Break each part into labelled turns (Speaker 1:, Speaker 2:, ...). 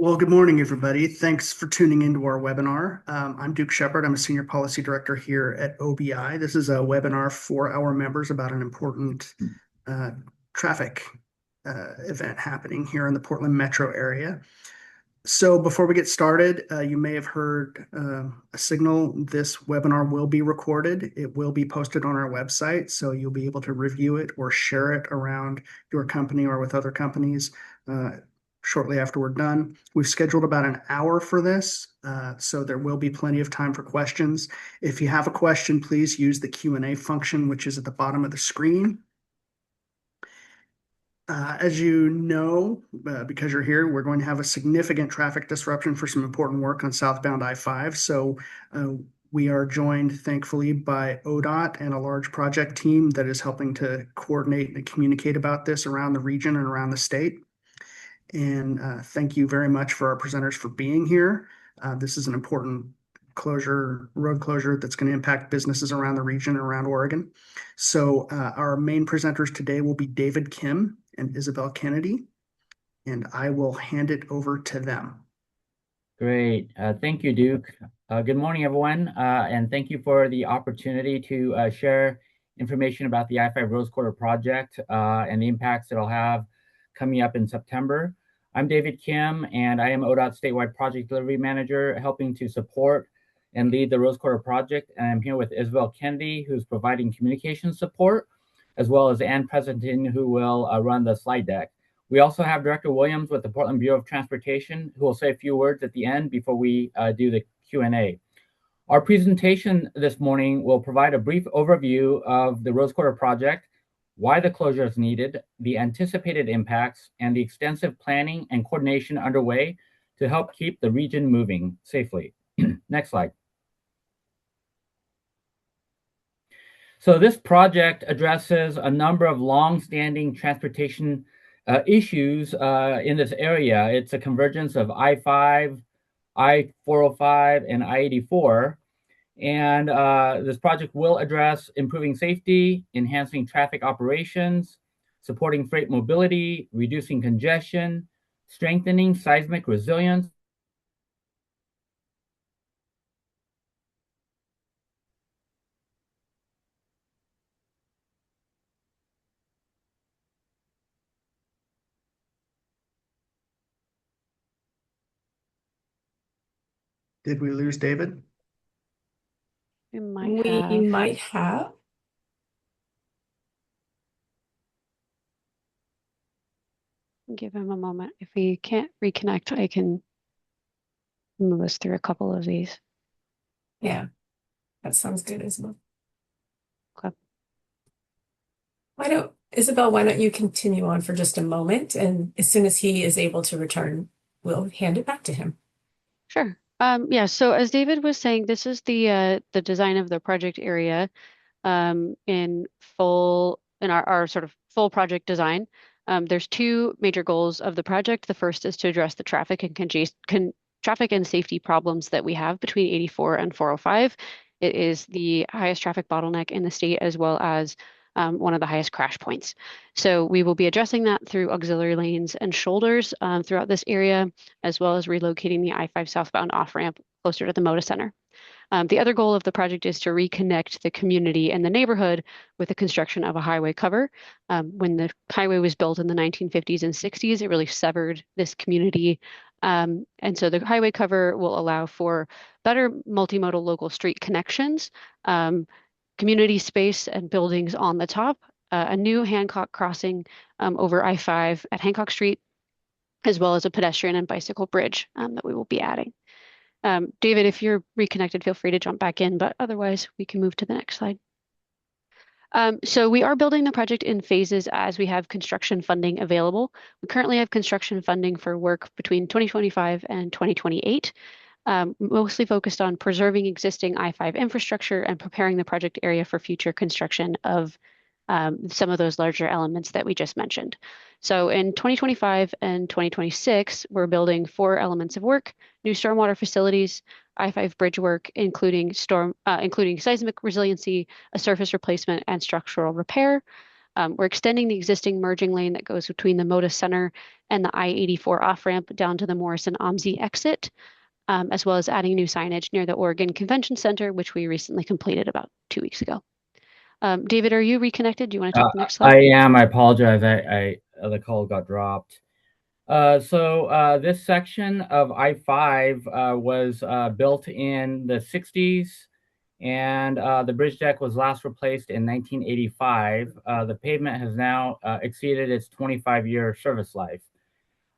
Speaker 1: Well, good morning, everybody. Thanks for tuning into our webinar. I'm Duke Shepard. I'm a Senior Policy Director here at OBI. This is a webinar for our members about an important uh, traffic event happening here in the Portland metro area. So before we get started, you may have heard a signal. This webinar will be recorded. It will be posted on our website, so you'll be able to review it or share it around your company or with other companies shortly after we're done. We've scheduled about an hour for this, so there will be plenty of time for questions. If you have a question, please use the Q&A function, which is at the bottom of the screen. As you know, because you're here, we're going to have a significant traffic disruption for some important work on Southbound I-5. So we are joined, thankfully, by ODOT and a large project team that is helping to coordinate and communicate about this around the region and around the state. And thank you very much for our presenters for being here. This is an important road closure that's going to impact businesses around the region and around Oregon. So our main presenters today will be David Kim and Isabel Kennedy, and I will hand it over to them.
Speaker 2: Great. Thank you, Duke. Good morning, everyone, and thank you for the opportunity to share information about the I-5 Rose Quarter project and the impacts it'll have coming up in September. I'm David Kim, and I am ODOT Statewide Project Delivery Manager, helping to support and lead the Rose Quarter project. And I'm here with Isabel Kennedy, who's providing communication support, as well as Ann Presenton, who will run the slide deck. We also have Director Williams with the Portland Bureau of Transportation, who will say a few words at the end before we do the Q&A. Our presentation this morning will provide a brief overview of the Rose Quarter project, why the closure is needed, the anticipated impacts, and the extensive planning and coordination underway to help keep the region moving safely. Next slide. So this project addresses a number of long-standing transportation issues in this area. It's a convergence of I-5, I-405, and I-84. And this project will address improving safety, enhancing traffic operations, supporting freight mobility, reducing congestion, strengthening seismic resilience.
Speaker 1: Did we lose David?
Speaker 3: We might have. Give him a moment. If we can't reconnect, I can move us through a couple of these.
Speaker 4: Yeah, that sounds good, Isabel.
Speaker 3: Okay.
Speaker 4: Isabel, why don't you continue on for just a moment, and as soon as he is able to return, we'll hand it back to him.
Speaker 3: Sure. Yeah, so as David was saying, this is the design of the project area in our sort of full project design. There's two major goals of the project. The first is to address the traffic and safety problems that we have between 84 and 405. It is the highest traffic bottleneck in the state, as well as one of the highest crash points. So we will be addressing that through auxiliary lanes and shoulders throughout this area, as well as relocating the I-5 southbound off-ramp closer to the MODA Center. The other goal of the project is to reconnect the community and the neighborhood with the construction of a highway cover. When the highway was built in the 1950s and 60s, it really severed this community. And so the highway cover will allow for better multimodal local street connections, community space and buildings on the top, a new Hancock crossing over I-5 at Hancock Street, as well as a pedestrian and bicycle bridge that we will be adding. David, if you're reconnected, feel free to jump back in, but otherwise we can move to the next slide. So we are building the project in phases as we have construction funding available. We currently have construction funding for work between 2025 and 2028. Mostly focused on preserving existing I-5 infrastructure and preparing the project area for future construction of some of those larger elements that we just mentioned. So in 2025 and 2026, we're building 4 elements of work: new stormwater facilities, I-5 bridge work, including seismic resiliency, a surface replacement, and structural repair. We're extending the existing merging lane that goes between the Moda Center and the I-84 off-ramp down to the Morrison-Omsey exit, as well as adding new signage near the Oregon Convention Center, which we recently completed about 2 weeks ago. David, are you reconnected? Do you want to take the next slide?
Speaker 2: I am. I apologize. The call got dropped. This section of I-5 was built in the 60s, and the bridge deck was last replaced in 1985. The pavement has now exceeded its 25-year service life.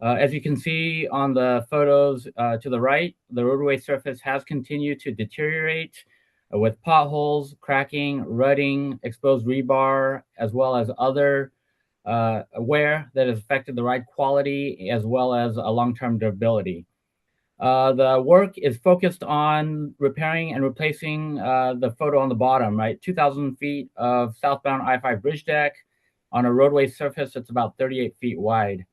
Speaker 2: As you can see on the photos to the right, the roadway surface has continued to deteriorate with potholes, cracking, rutting, exposed rebar, as well as other wear that has affected the ride quality as well as a long-term durability. The work is focused on repairing and replacing the photo on the bottom, right? 2,000 feet of southbound I-5 bridge deck on a roadway surface that's about 38 feet wide.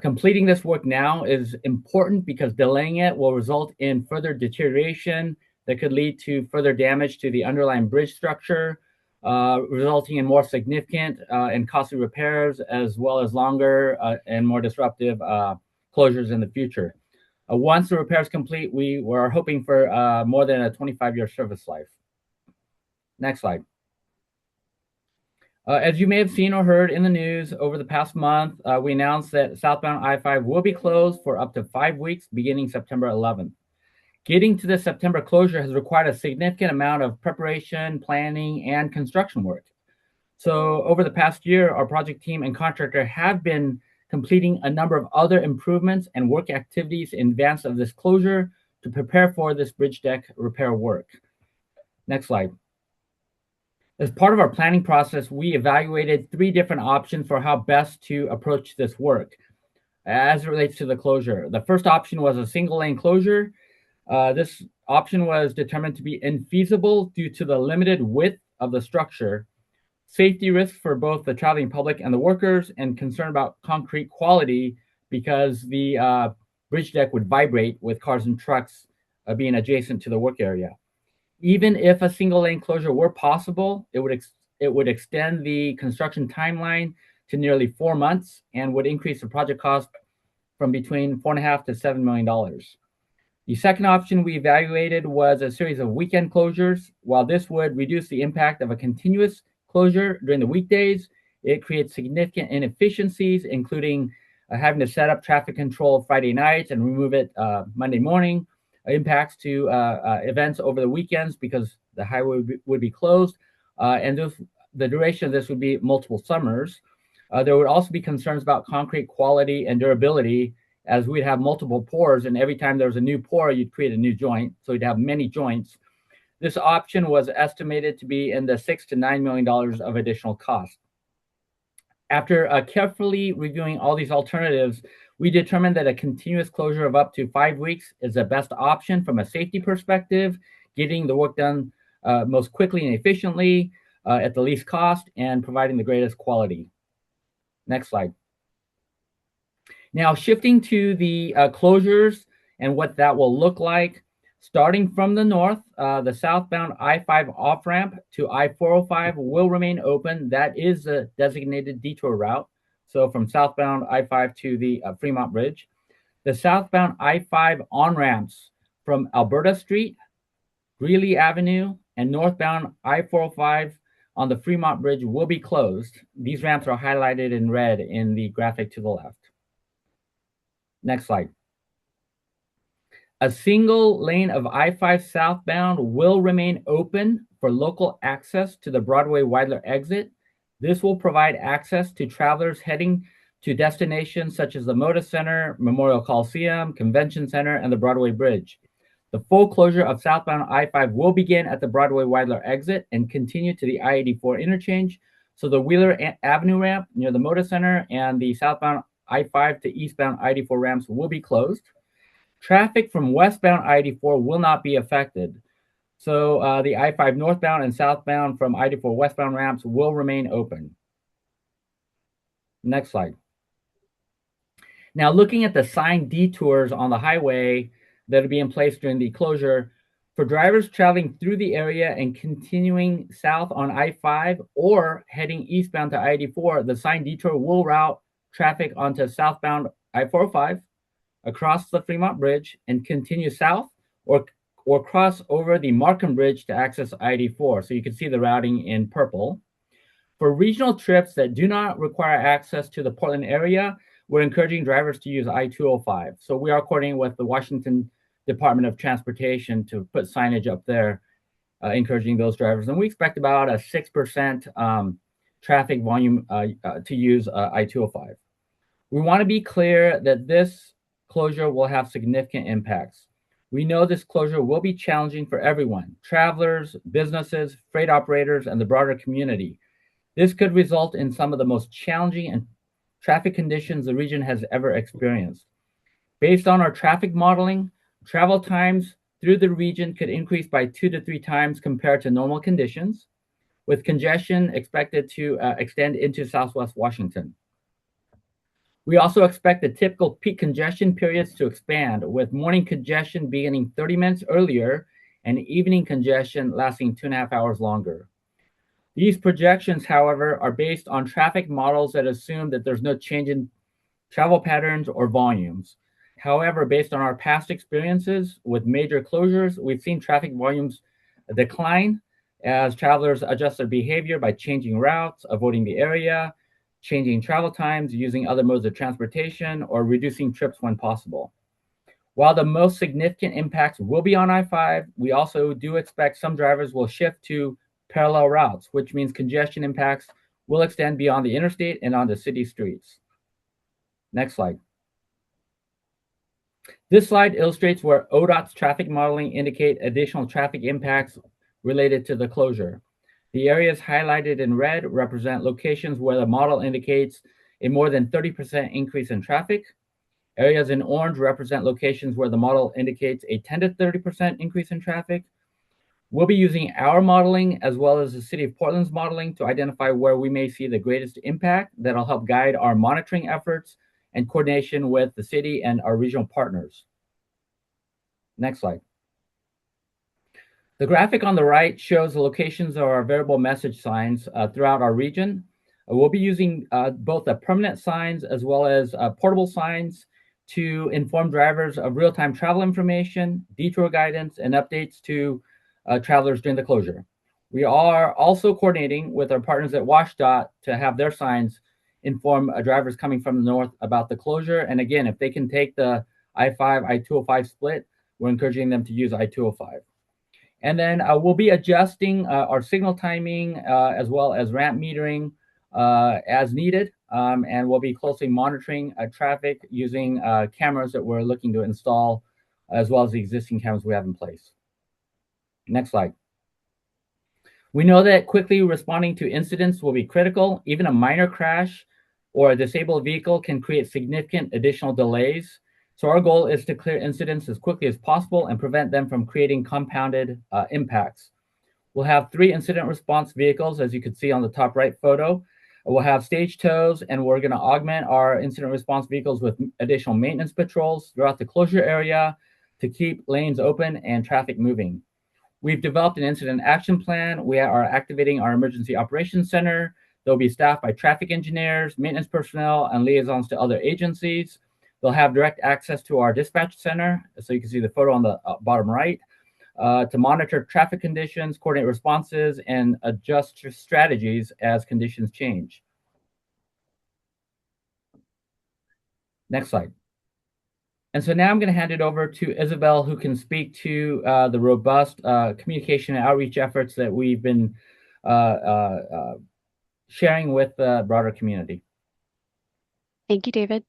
Speaker 2: Completing this work now is important because delaying it will result in further deterioration that could lead to further damage to the underlying bridge structure, resulting in more significant and costly repairs, as well as longer and more disruptive closures in the future. Once the repair is complete, we were hoping for more than a 25-year service life. Next slide. As you may have seen or heard in the news over the past month, we announced that southbound I-5 will be closed for up to 5 weeks beginning September 11th. Getting to the September closure has required a significant amount of preparation, planning, and construction work. So over the past year, our project team and contractor have been completing a number of other improvements and work activities in advance of this closure to prepare for this bridge deck repair work. Next slide. As part of our planning process, we evaluated 3 different options for how best to approach this work as it relates to the closure. The first option was a single lane closure. This option was determined to be infeasible due to the limited width of the structure, safety risks for both the traveling public and the workers, and concern about concrete quality because the bridge deck would vibrate with cars and trucks being adjacent to the work area. Even if a single lane closure were possible, it would extend the construction timeline to nearly 4 months and would increase the project cost from between $4.5 to $7 million. The second option we evaluated was a series of weekend closures. While this would reduce the impact of a continuous closure during the weekdays, it creates significant inefficiencies, including having to set up traffic control Friday nights and remove it Monday morning, impacts to events over the weekends because the highway would be closed, and the duration of this would be multiple summers. There would also be concerns about concrete quality and durability, as we'd have multiple pours, and every time there was a new pour, you'd create a new joint, so you'd have many joints. This option was estimated to be in the $6 to $9 million of additional cost. After carefully reviewing all these alternatives, we determined that a continuous closure of up to 5 weeks is the best option from a safety perspective, getting the work done most quickly and efficiently at the least cost and providing the greatest quality. Next slide. Now, shifting to the closures and what that will look like. Starting from the north, the southbound I-5 off-ramp to I-405 will remain open. That is a designated detour route. So from southbound I-5 to the Fremont Bridge. The southbound I-5 on-ramps from Alberta Street, Greeley Avenue, and northbound I-405 on the Fremont Bridge will be closed. These ramps are highlighted in red in the graphic to the left. Next slide. A single lane of I-5 southbound will remain open for local access to the Broadway Weidler exit. This will provide access to travelers heading to destinations such as the Moda Center, Memorial Coliseum, Convention Center, and the Broadway Bridge. The full closure of southbound I-5 will begin at the Broadway Weidler exit and continue to the I-84 interchange. So the Wheeler Avenue ramp near the Moda Center and the southbound I-5 to eastbound I-84 ramps will be closed. Traffic from westbound I-84 will not be affected. So the I-5 northbound and southbound from I-84 westbound ramps will remain open. Next slide. Now, looking at the signed detours on the highway that will be in place during the closure, For drivers traveling through the area and continuing south on I-5 or heading eastbound to I-84, the sign detour will route traffic onto southbound I-405 across the Fremont Bridge and continue south or cross over the Markham Bridge to access I-84. So you can see the routing in purple. For regional trips that do not require access to the Portland area, we're encouraging drivers to use I-205. So we are coordinating with the Washington Department of Transportation to put signage up there, encouraging those drivers. And we expect about a 6% traffic volume to use I-205. We want to be clear that this closure will have significant impacts. We know this closure will be challenging for everyone, travelers, businesses, freight operators, and the broader community. This could result in some of the most challenging and traffic conditions the region has ever experienced. Based on our traffic modeling, travel times through the region could increase by 2 to 3 times compared to normal conditions, with congestion expected to extend into Southwest Washington. We also expect the typical peak congestion periods to expand, with morning congestion beginning 30 minutes earlier and evening congestion lasting 2.5 hours longer. These projections, however, are based on traffic models that assume that there's no change in travel patterns or volumes. However, based on our past experiences with major closures, we've seen traffic volumes decline as travelers adjust their behavior by changing routes, avoiding the area, changing travel times, using other modes of transportation, or reducing trips when possible. While the most significant impacts will be on I-5, we also do expect some drivers will shift to parallel routes, which means congestion impacts will extend beyond the interstate and onto city streets. Next slide. This slide illustrates where ODOT's traffic modeling indicate additional traffic impacts related to the closure. The areas highlighted in red represent locations where the model indicates a more than 30% increase in traffic. Areas in orange represent locations where the model indicates a 10 to 30% increase in traffic. We'll be using our modeling as well as the City of Portland's modeling to identify where we may see the greatest impact that'll help guide our monitoring efforts and coordination with the city and our regional partners. Next slide. The graphic on the right shows the locations of our variable message signs throughout our region. We'll be using both the permanent signs as well as portable signs to inform drivers of real-time travel information, detour guidance, and updates to travelers during the closure. We are also coordinating with our partners at WashDOT to have their signs inform drivers coming from the north about the closure. And again, if they can take the I-5, I-205 split, we're encouraging them to use I-205. And then we'll be adjusting our signal timing as well as ramp metering as needed. And we'll be closely monitoring traffic using cameras that we're looking to install, as well as the existing cameras we have in place. Next slide. We know that quickly responding to incidents will be critical. Even a minor crash or a disabled vehicle can create significant additional delays. So our goal is to clear incidents as quickly as possible and prevent them from creating compounded impacts. We'll have 3 incident response vehicles, as you can see on the top right photo. We'll have stage tows, and we're going to augment our incident response vehicles with additional maintenance patrols throughout the closure area to keep lanes open and traffic moving. We've developed an incident action plan. We are activating our emergency operations center. They'll be staffed by traffic engineers, maintenance personnel, and liaisons to other agencies. They'll have direct access to our dispatch center, so you can see the photo on the bottom right, to monitor traffic conditions, coordinate responses, and adjust strategies as conditions change. Next slide. And so now I'm going to hand it over to Isabel, who can speak to the robust communication and outreach efforts that we've been sharing with the broader community.
Speaker 3: Thank you, David.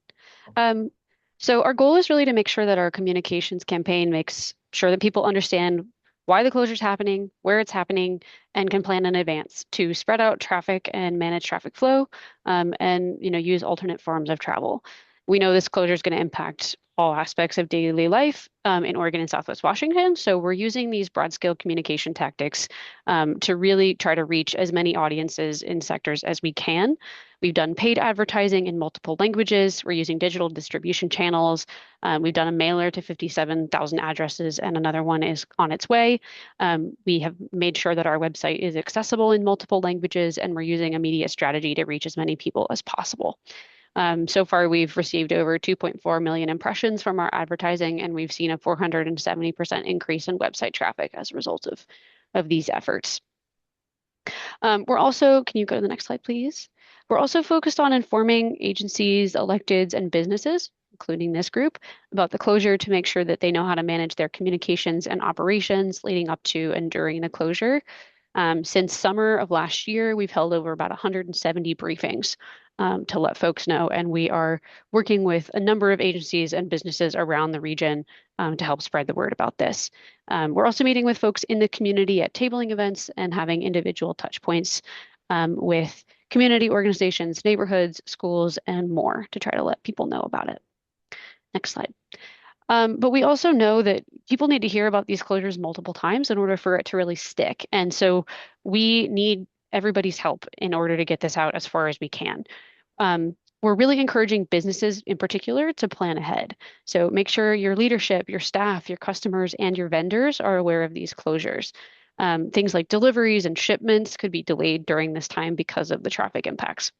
Speaker 3: So our goal is really to make sure that our communications campaign makes sure that people understand why the closure is happening, where it's happening, and can plan in advance to spread out traffic and manage traffic flow, and use alternate forms of travel. We know this closure is going to impact all aspects of daily life in Oregon and Southwest Washington. So we're using these broad scale communication tactics to really try to reach as many audiences in sectors as we can. We've done paid advertising in multiple languages. We're using digital distribution channels. We've done a mailer to 57,000 addresses, and another one is on its way. We have made sure that our website is accessible in multiple languages, and we're using a media strategy to reach as many people as possible. So far, we've received over 2.4 million impressions from our advertising, and we've seen a 470% increase in website traffic as a result of these efforts. We're also, can you go to the next slide, please? We're also focused on informing agencies, electeds, and businesses, including this group, about the closure to make sure that they know how to manage their communications and operations leading up to and during the closure. Since summer of last year, we've held over about 170 briefings to let folks know, and we are working with a number of agencies and businesses around the region to help spread the word about this. We're also meeting with folks in the community at tabling events and having individual touch points with community organizations, neighborhoods, schools, and more to try to let people know about it. Next slide. But we also know that people need to hear about these closures multiple times in order for it to really stick. And so we need everybody's help in order to get this out as far as we can. We're really encouraging businesses in particular to plan ahead. So make sure your leadership, your staff, your customers, and your vendors are aware of these closures. Things like deliveries and shipments could be delayed during this time because of the traffic impacts.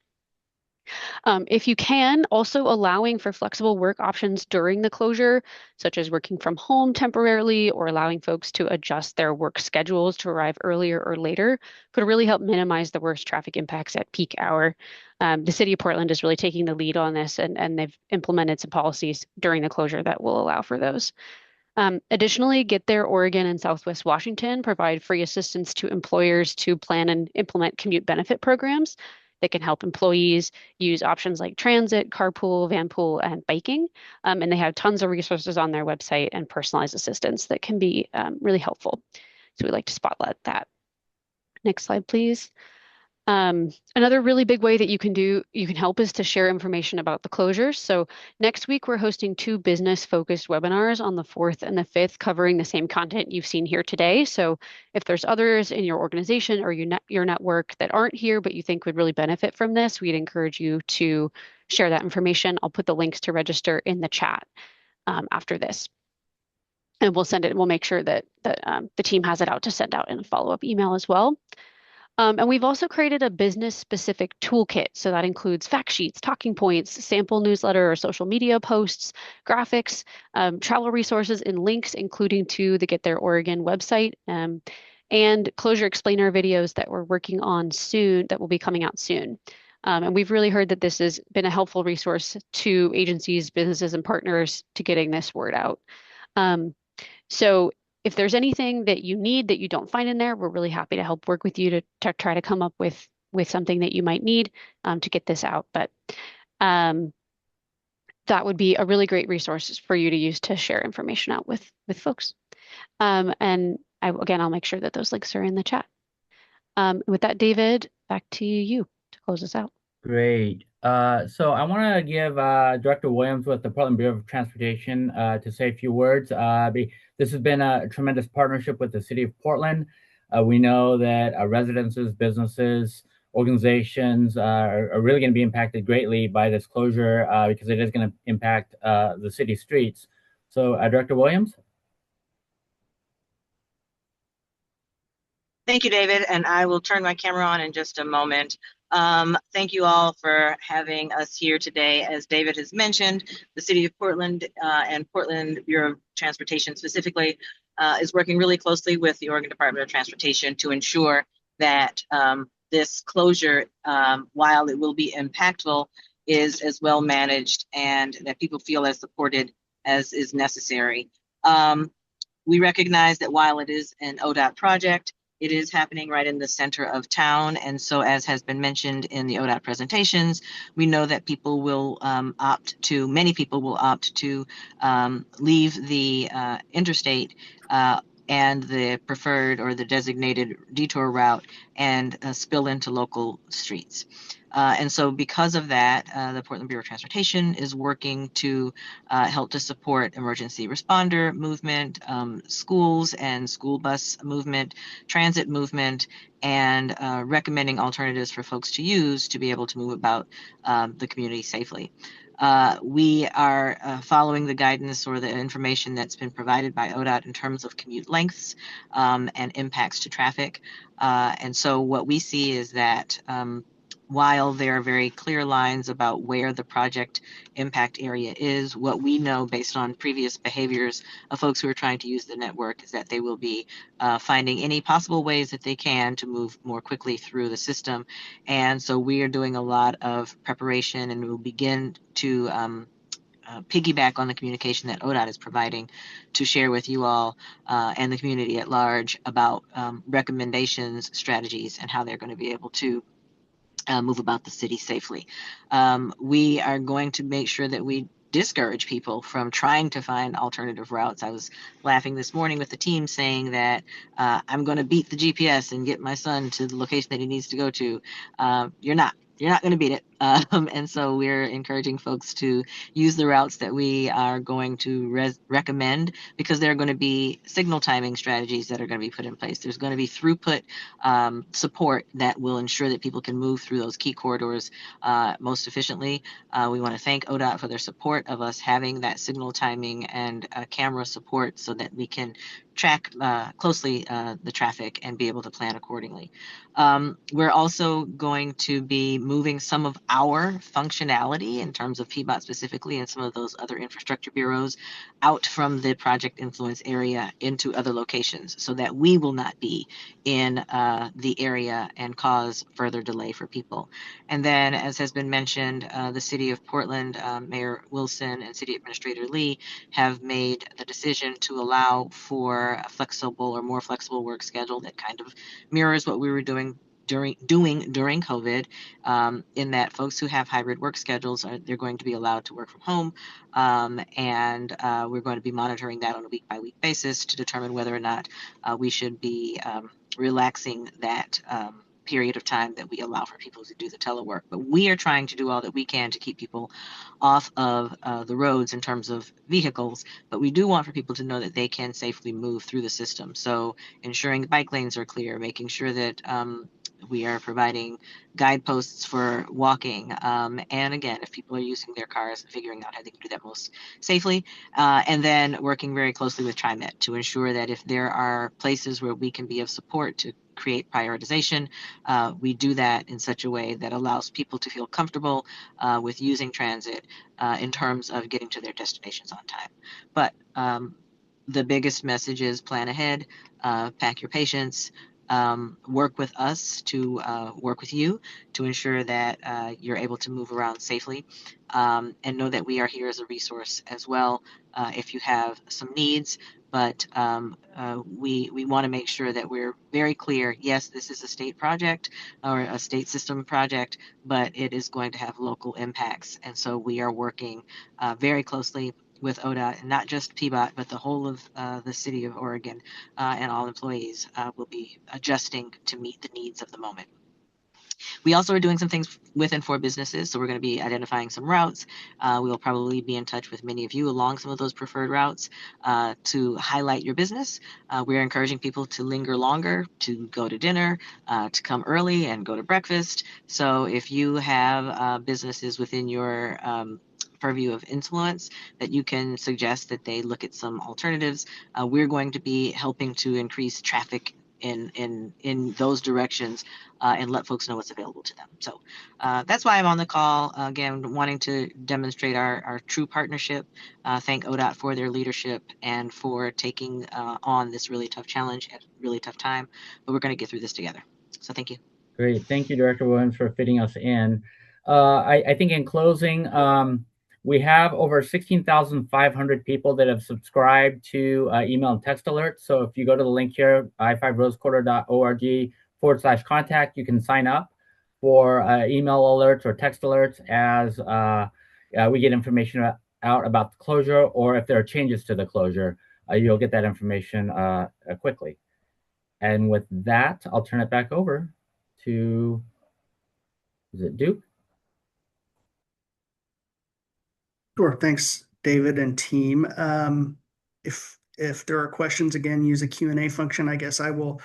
Speaker 3: If you can, also allowing for flexible work options during the closure, such as working from home temporarily or allowing folks to adjust their work schedules to arrive earlier or later, could really help minimize the worst traffic impacts at peak hour. The city of Portland is really taking the lead on this, and they've implemented some policies during the closure that will allow for those. Additionally, Get There Oregon and Southwest Washington provide free assistance to employers to plan and implement commute benefit programs that can help employees use options like transit, carpool, vanpool, and biking. And they have tons of resources on their website and personalized assistance that can be really helpful. So we like to spotlight that. Next slide, please. Another really big way that you can help is to share information about the closures. So next week, we're hosting 2 business-focused webinars on the 4th and the 5th, covering the same content you've seen here today. So if there's others in your organization or your network that aren't here, but you think would really benefit from this, we'd encourage you to share that information. I'll put the links to register in the chat after this. And we'll make sure that the team has it out to send out in a follow-up email as well. And we've also created a business-specific toolkit. So that includes fact sheets, talking points, sample newsletter or social media posts, graphics, travel resources, and links, including to the Get There Oregon website, and closure explainer videos that we're working on soon, that will be coming out soon. And we've really heard that this has been a helpful resource to agencies, businesses, and partners to getting this word out. So if there's anything that you need that you don't find in there, we're really happy to help work with you to try to come up with something that you might need to get this out. But that would be a really great resource for you to use to share information out with folks. And I'll make sure that those links are in the chat. With that, David, back to you to close us out.
Speaker 2: Great. So I want to give Director Williams with the Portland Bureau of Transportation to say a few words. This has been a tremendous partnership with the City of Portland. We know that residences, businesses, organizations are really going to be impacted greatly by this closure because it is going to impact the city streets. So Director Williams?
Speaker 5: Thank you, David, and I will turn my camera on in just a moment. Thank you all for having us here today. As David has mentioned, the City of Portland and Portland Bureau of Transportation specifically is working really closely with the Oregon Department of Transportation to ensure that this closure, while it will be impactful, is as well managed and that people feel as supported as is necessary. We recognize that while it is an ODOT project, it is happening right in the center of town. And so, as has been mentioned in the ODOT presentations, we know that people will many people will opt to leave the interstate and the preferred or the designated detour route and spill into local streets. And so because of that, the Portland Bureau of Transportation is working to help to support emergency responder movement, schools and school bus movement, transit movement, and recommending alternatives for folks to use to be able to move about the community safely. We are following the guidance or the information that's been provided by ODOT in terms of commute lengths and impacts to traffic. And so what we see is that while there are very clear lines about where the project impact area is, what we know based on previous behaviors of folks who are trying to use the network is that they will be finding any possible ways that they can to move more quickly through the system. And so we are doing a lot of preparation, and we'll begin to piggyback on the communication that ODOT is providing to share with you all and the community at large about recommendations, strategies, and how they're going to be able to move about the city safely. We are going to make sure that we discourage people from trying to find alternative routes. I was laughing this morning with the team saying that I'm going to beat the GPS and get my son to the location that he needs to go to. You're not. You're not going to beat it. And so we're encouraging folks to use the routes that we are going to recommend, because there are going to be signal timing strategies that are going to be put in place. There's going to be throughput support that will ensure that people can move through those key corridors most efficiently. We want to thank ODOT for their support of us having that signal timing and camera support so that we can track closely the traffic and be able to plan accordingly. We're also going to be moving some of our functionality in terms of PBOT specifically and some of those other infrastructure bureaus out from the project influence area into other locations so that we will not be in the area and cause further delay for people. And then, as has been mentioned, the City of Portland, Mayor Wilson and City Administrator Lee have made the decision to allow for a flexible or more flexible work schedule that kind of mirrors what we were doing during COVID, in that folks who have hybrid work schedules they're going to be allowed to work from home, and we're going to be monitoring that on a week-by-week basis to determine whether or not we should be relaxing that period of time that we allow for people to do the telework. But we are trying to do all that we can to keep people off of the roads in terms of vehicles, but we do want for people to know that they can safely move through the system. So ensuring the bike lanes are clear, making sure that we are providing guideposts for walking. And again, if people are using their cars, figuring out how they can do that most safely. And then working very closely with TriMet to ensure that if there are places where we can be of support to create prioritization, we do that in such a way that allows people to feel comfortable with using transit in terms of getting to their destinations on time. But the biggest message is plan ahead, pack your patience, work with us to work with you to ensure that you're able to move around safely, and know that we are here as a resource as well if you have some needs. But we want to make sure that we're very clear. Yes, this is a state project or a state system project, but it is going to have local impacts. And so we are working very closely with ODOT, and not just PBOT, but the whole of the city of Oregon, and all employees will be adjusting to meet the needs of the moment. We also are doing some things with and for businesses, so we're going to be identifying some routes. We will probably be in touch with many of you along some of those preferred routes to highlight your business. We're encouraging people to linger longer, to go to dinner, to come early and go to breakfast. So if you have businesses within your purview of influence that you can suggest that they look at some alternatives, we're going to be helping to increase traffic in those directions and let folks know what's available to them. So that's why I'm on the call, again, wanting to demonstrate our true partnership, thank ODOT for their leadership and for taking on this really tough challenge at a really tough time, but we're going to get through this together. So thank you.
Speaker 2: Great. Thank you, Director Williams, for fitting us in. I think in closing, we have over 16,500 people that have subscribed to email and text alerts. So if you go to the link here, i5rosecorridor.org/contact, you can sign up for email alerts or text alerts as we get information out about the closure, or if there are changes to the closure. you'll get that information quickly. And with that, I'll turn it back over to, is it Duke?
Speaker 1: Sure. Thanks, David and team. If there are questions, again, use a Q&A function. I guess I will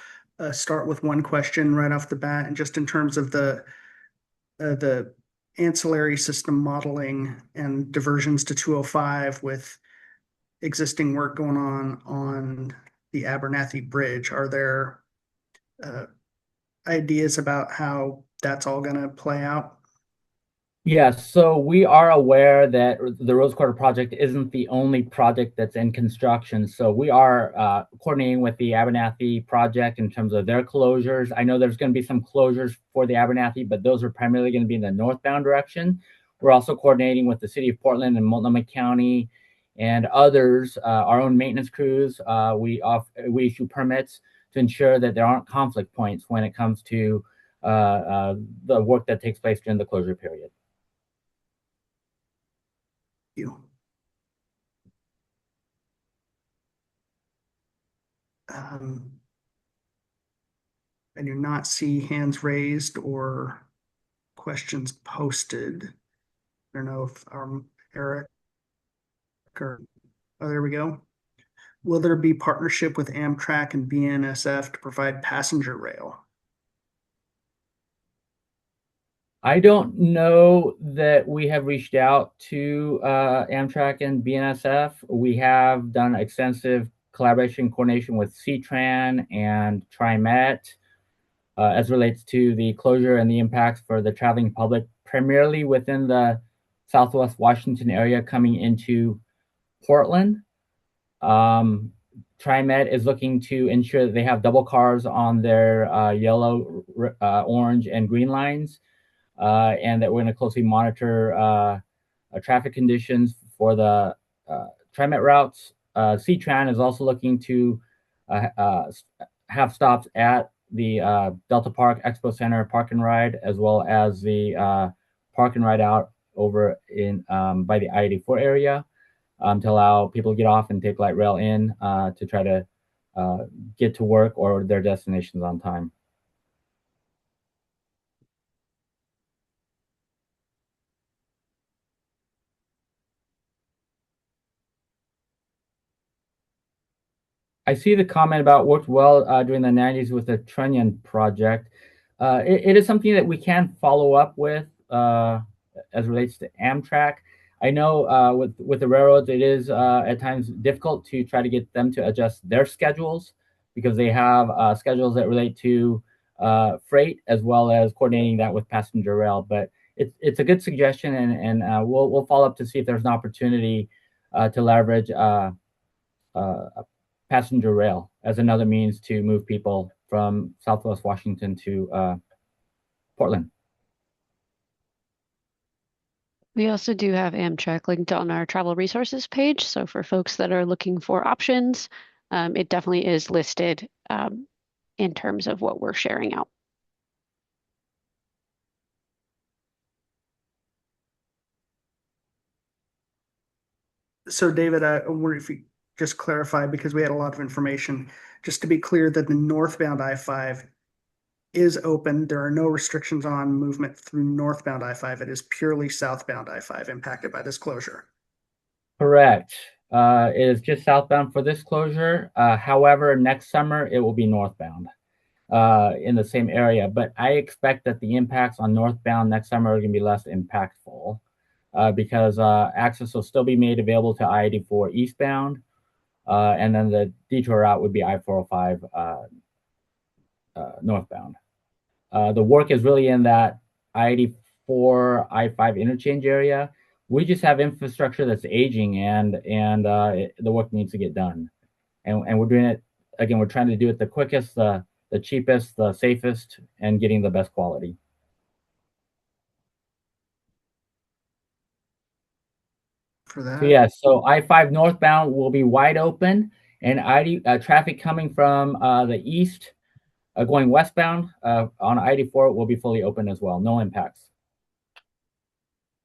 Speaker 1: start with one question right off the bat, and just in terms of the ancillary system modeling and diversions to 205 with existing work going on the Abernathy Bridge. Are there ideas about how that's all going to play out?
Speaker 2: Yeah, so we are aware that the Rose Quarter project isn't the only project that's in construction. So we are coordinating with the Abernathy project in terms of their closures. I know there's going to be some closures for the Abernathy, but those are primarily going to be in the northbound direction. We're also coordinating with the city of Portland and Multnomah County and others, our own maintenance crews. We issue permits to ensure that there aren't conflict points when it comes to the work that takes place during the closure period.
Speaker 1: You. I do not see hands raised or questions posted. I don't know if Eric or, oh, there we go. Will there be partnership with Amtrak and BNSF to provide passenger rail?
Speaker 2: I don't know that we have reached out to Amtrak and BNSF. We have done extensive collaboration coordination with CTRAN and TriMet as relates to the closure and the impacts for the traveling public, primarily within the Southwest Washington area coming into Portland. TriMet is looking to ensure that they have double cars on their yellow, orange, and green lines. And that we're going to closely monitor traffic conditions for the TriMet routes. CTRAN is also looking to have stops at the Delta Park Expo Center Park and Ride, as well as the Park and Ride out over in by the I-84 area to allow people to get off and take light rail in to try to get to work or their destinations on time. I see the comment about worked well during the 90s with the Trunnion project. It is something that we can follow up with as relates to Amtrak. I know with the railroads, it is at times difficult to try to get them to adjust their schedules because they have schedules that relate to freight as well as coordinating that with passenger rail. But it's a good suggestion, and we'll follow up to see if there's an opportunity to leverage passenger rail as another means to move people from Southwest Washington to Portland.
Speaker 3: We also do have Amtrak linked on our travel resources page. So for folks that are looking for options, it definitely is listed in terms of what we're sharing out.
Speaker 1: So David, I wonder if you just clarify, because we had a lot of information, just to be clear that the northbound I-5 is open. There are no restrictions on movement through northbound I-5. It is purely southbound I-5 impacted by this closure.
Speaker 2: Correct. It is just southbound for this closure. However, next summer it will be northbound in the same area. But I expect that the impacts on northbound next summer are going to be less impactful because access will still be made available to I-84 eastbound. And then the detour route would be I-405 northbound. The work is really in that I-84, I-5 interchange area. We just have infrastructure that's aging, and the work needs to get done. And we're doing it, again, we're trying to do it the quickest, the cheapest, the safest, and getting the best quality.
Speaker 1: For that.
Speaker 2: So yeah, so I-5 northbound will be wide open, and traffic coming from the east going westbound on I-84 will be fully open as well. No impacts.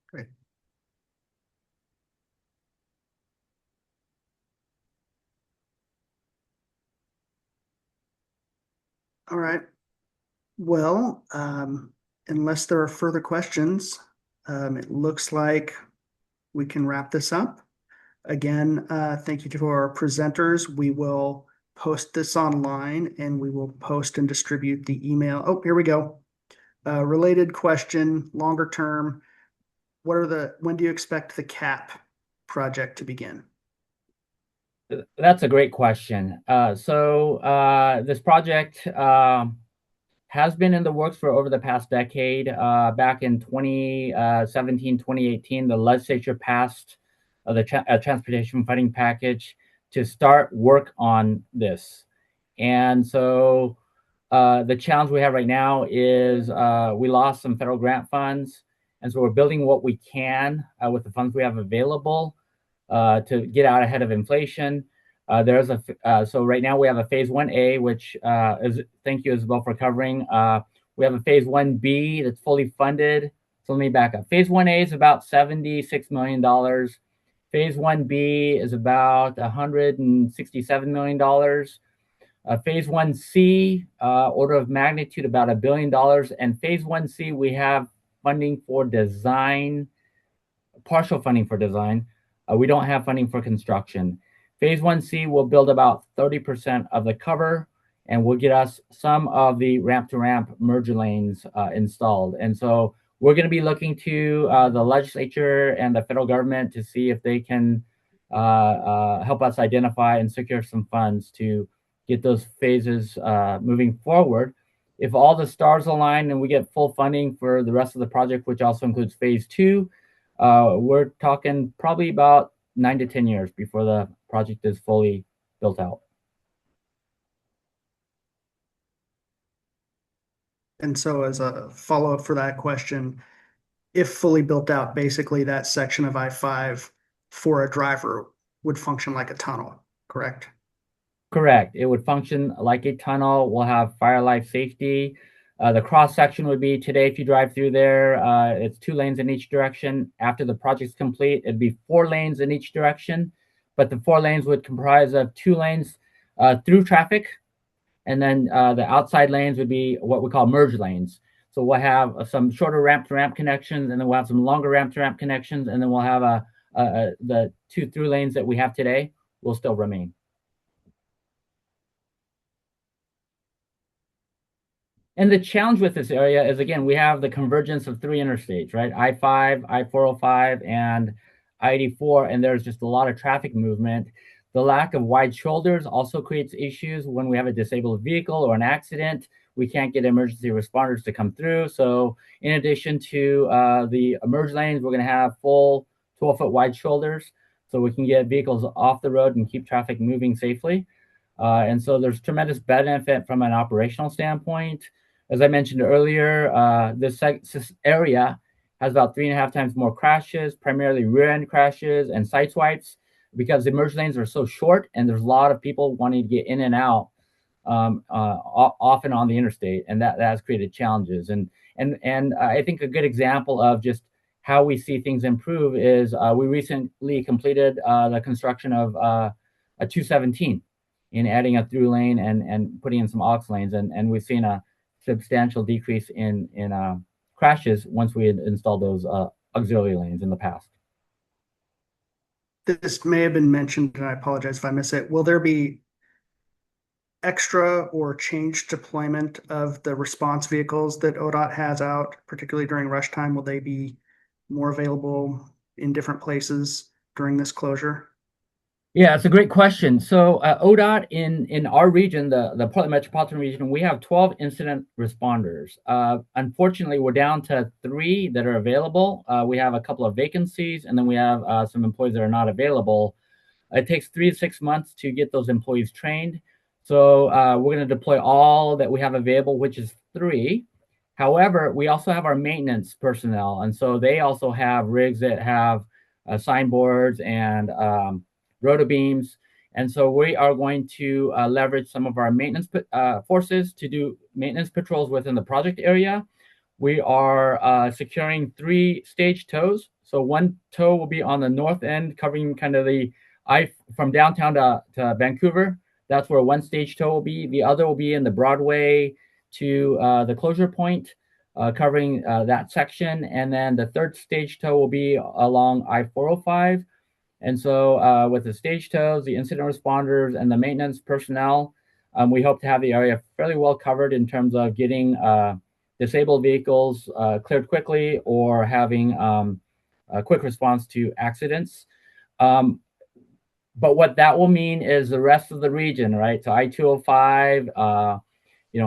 Speaker 1: Great. All right. Well, unless there are further questions, it looks like we can wrap this up. Again, thank you to our presenters. We will post this online and we will post and distribute the email. Oh, here we go. Related question, longer term. When do you expect the CAP project to begin?
Speaker 2: That's a great question. This project has been in the works for over the past decade. Back in 2017, 2018, the legislature passed the transportation funding package to start work on this. And so the challenge we have right now is we lost some federal grant funds. And so we're building what we can with the funds we have available to get out ahead of inflation. So right now we have a phase 1A, which thank you, Isabel, for covering. We have a phase 1B that's fully funded. So let me back up. Phase 1A is about $76 million. Phase 1B is about $167 million. Phase 1C, order of magnitude, about $1 billion. And phase 1C, we have funding for design, partial funding for design. We don't have funding for construction. Phase 1C will build about 30% of the cover and will get us some of the ramp-to-ramp merger lanes installed. And so we're going to be looking to the legislature and the federal government to see if they can help us identify and secure some funds to get those phases moving forward. If all the stars align and we get full funding for the rest of the project, which also includes phase 2, we're talking probably about 9 to 10 years before the project is fully built out.
Speaker 1: And so as a follow-up for that question, if fully built out, basically that section of I-5 for a driver would function like a tunnel, correct?
Speaker 2: Correct. It would function like a tunnel. We'll have fire life safety. The cross section would be today, if you drive through there, it's 2 lanes in each direction. After the project's complete, it'd be 4 lanes in each direction, but the 4 lanes would comprise of 2 lanes through traffic, and then the outside lanes would be what we call merge lanes. So we'll have some shorter ramp-to-ramp connections, and then we'll have some longer ramp-to-ramp connections, and then we'll have the 2 through lanes that we have today will still remain. And the challenge with this area is, again, we have the convergence of 3 interstates, right? I-5, I-405, and I-84, and there's just a lot of traffic movement. The lack of wide shoulders also creates issues when we have a disabled vehicle or an accident. We can't get emergency responders to come through. So in addition to the merge lanes, we're going to have full 12-foot wide shoulders so we can get vehicles off the road and keep traffic moving safely. And so there's tremendous benefit from an operational standpoint. As I mentioned earlier, this area has about 3.5 times more crashes, primarily rear-end crashes and side swipes, because the merge lanes are so short and there's a lot of people wanting to get in and out often on the interstate, and that has created challenges. And I think a good example of just how we see things improve is we recently completed the construction of a 217 in adding a through lane and putting in some aux lanes, and we've seen a substantial decrease in crashes once we had installed those auxiliary lanes in the past.
Speaker 1: This may have been mentioned, and I apologize if I miss it. Will there be extra or changed deployment of the response vehicles that ODOT has out, particularly during rush time? Will they be more available in different places during this closure?
Speaker 2: Yeah, it's a great question. So ODOT in our region, the Portland metropolitan region, we have 12 incident responders. Unfortunately, we're down to 3 that are available. We have a couple of vacancies, and then we have some employees that are not available. It takes 3 to 6 months to get those employees trained. So we're going to deploy all that we have available, which is 3. However, we also have our maintenance personnel, and so they also have rigs that have signboards and roto beams. And so we are going to leverage some of our maintenance forces to do maintenance patrols within the project area. We are securing 3 stage tows. So 1 tow will be on the north end, covering kind of the from downtown to Vancouver. That's where one stage tow will be. The other will be in the Broadway to the closure point, covering that section. And then the third stage tow will be along I-405. And so with the stage tows, the incident responders, and the maintenance personnel, we hope to have the area fairly well covered in terms of getting disabled vehicles cleared quickly or having a quick response to accidents. But what that will mean is the rest of the region, right? So I-205,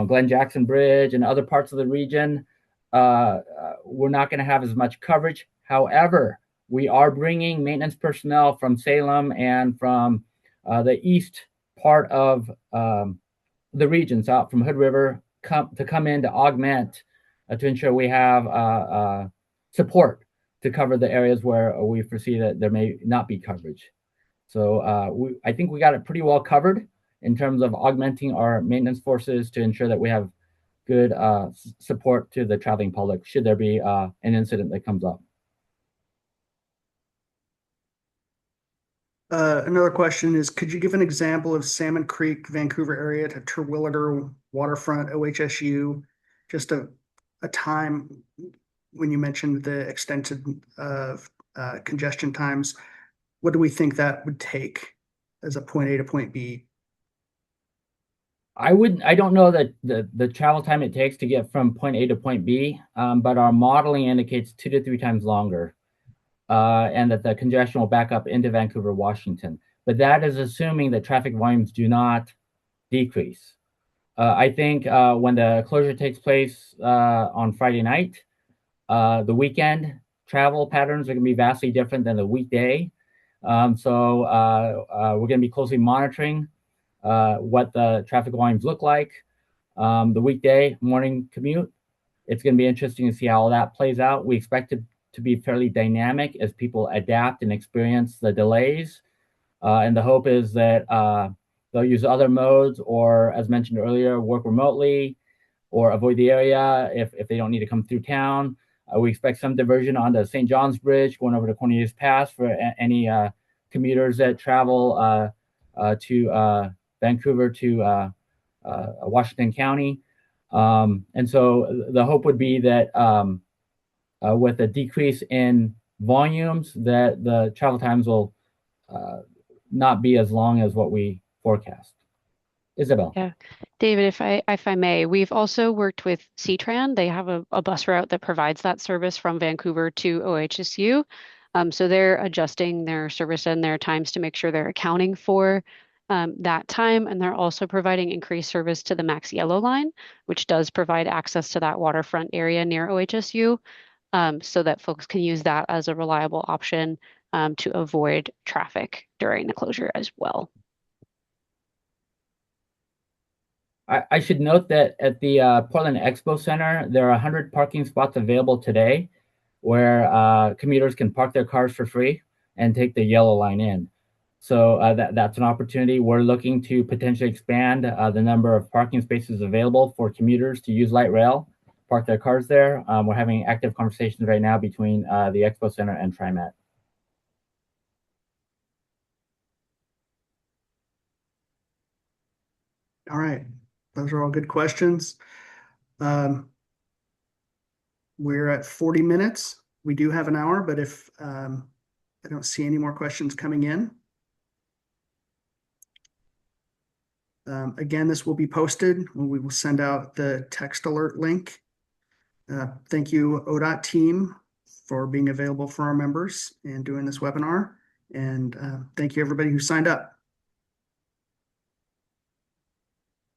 Speaker 2: Glenn Jackson Bridge and other parts of the region, we're not going to have as much coverage. However, we are bringing maintenance personnel from Salem and from the east part of the regions out from Hood River to come in to augment to ensure we have support to cover the areas where we foresee that there may not be coverage. So I think we got it pretty well covered in terms of augmenting our maintenance forces to ensure that we have good support to the traveling public should there be an incident that comes up.
Speaker 1: Another question is, could you give an example of Salmon Creek, Vancouver area to Terwilliger, Waterfront, OHSU, just a time when you mentioned the extensive congestion times? What do we think that would take as a point A to point B?
Speaker 2: I don't know that the travel time it takes to get from point A to point B, but our modeling indicates 2 to 3 times longer, and that the congestion will back up into Vancouver, Washington. But that is assuming that traffic volumes do not decrease. I think when the closure takes place on Friday night, the weekend travel patterns are going to be vastly different than the weekday. So we're going to be closely monitoring what the traffic volumes look like. The weekday morning commute, it's going to be interesting to see how all that plays out. We expect it to be fairly dynamic as people adapt and experience the delays. And the hope is that they'll use other modes or, as mentioned earlier, work remotely or avoid the area if they don't need to come through town. We expect some diversion on the St. John's Bridge going over to Cornelius Pass for any commuters that travel to Vancouver to Washington County. And so the hope would be that with a decrease in volumes, that the travel times will not be as long as what we forecast. Isabel.
Speaker 3: Yeah, David, if I may, we've also worked with C-Tran. They have a bus route that provides that service from Vancouver to OHSU. So they're adjusting their service and their times to make sure they're accounting for that time. And they're also providing increased service to the Max Yellow line, which does provide access to that waterfront area near OHSU, so that folks can use that as a reliable option to avoid traffic during the closure as well.
Speaker 2: I should note that at the Portland Expo Center, there are 100 parking spots available today where commuters can park their cars for free and take the yellow line in. So that's an opportunity. We're looking to potentially expand the number of parking spaces available for commuters to use light rail, park their cars there. We're having active conversations right now between the Expo Center and TriMet.
Speaker 1: All right. Those are all good questions. We're at 40 minutes. We do have an hour, but if I don't see any more questions coming in. Again, this will be posted when we will send out the text alert link. Thank you, ODOT team, for being available for our members and doing this webinar. And thank you, everybody who signed up.